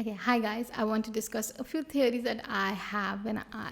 Okay, hi guys. I want to discuss a few theories that I have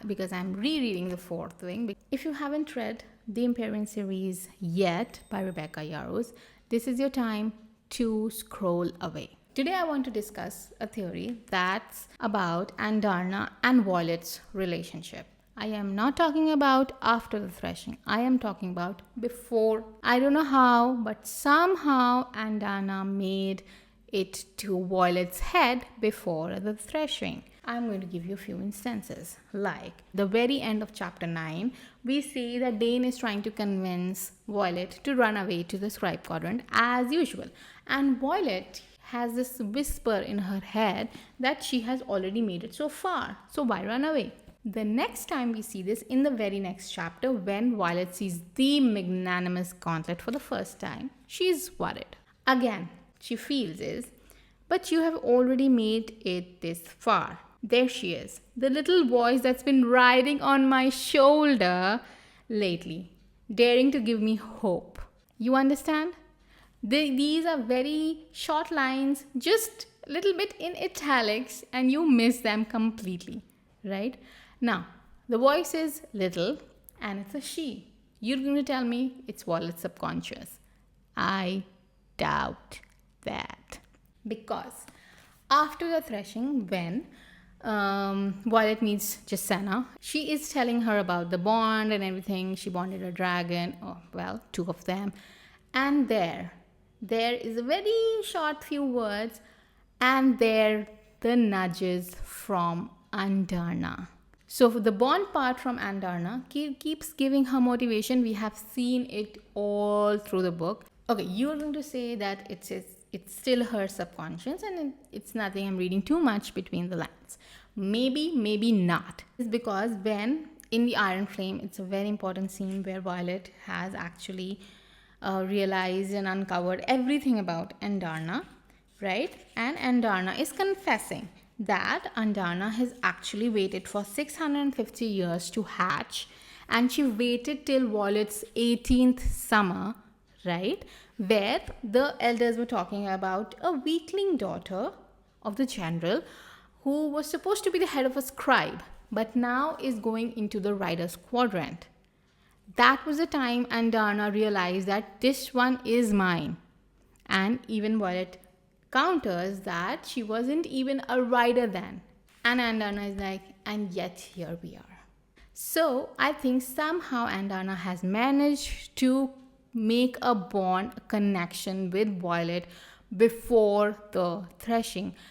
because I'm rereading the fourth wing. If you haven't read the Empyrean series yet by Rebecca Yarros, this is your time to scroll away. Today I want to discuss a theory that's about Andarna and Violet's relationship. I am not talking about after the threshing. I am talking about before. I don't know how, but somehow Andarna made it to Violet's head before the threshing. I'm going to give you a few instances. Like the very end of chapter 9, we see that Dane is trying to convince Violet to run away to the scribe quadrant as usual. And Violet has this whisper in her head that she has already made it so far. So why run away? The next time we see this in the very next chapter, when Violet sees the magnanimous gauntlet for the first time, she's worried. Again, she feels is, but you have already made it this far. There she is, the little voice that's been riding on my shoulder lately, daring to give me hope. You understand? These are very short lines, just a little bit in italics, and you miss them completely, right? Now, the voice is little and it's a she. You're going to tell me it's Violet's subconscious. I doubt that. Because after the threshing, when Violet meets Jasena, she is telling her about the bond and everything. She bonded a dragon, oh, well, two of them. And there is a very short few words, and there the nudges from Andarna. So for the bond part from Andarna keeps giving her motivation. We have seen it all through the book. Okay, you're going to say that it's still her subconscious and it's nothing. I'm reading too much between the lines. Maybe not. It's because when in the Iron Flame, it's a very important scene where Violet has actually realized and uncovered everything about Andarna, right? And Andarna is confessing that Andarna has actually waited for 650 years to hatch, and she waited till Violet's 18th summer, right? Where the elders were talking about a weakling daughter of the general who was supposed to be the head of a scribe, but now is going into the rider's quadrant. That was the time Andarna realized that this one is mine. And even Violet counters that she wasn't even a rider then. And Andarna is like, and yet here we are. So I think somehow Andarna has managed to make a bond, a connection with Violet before the threshing.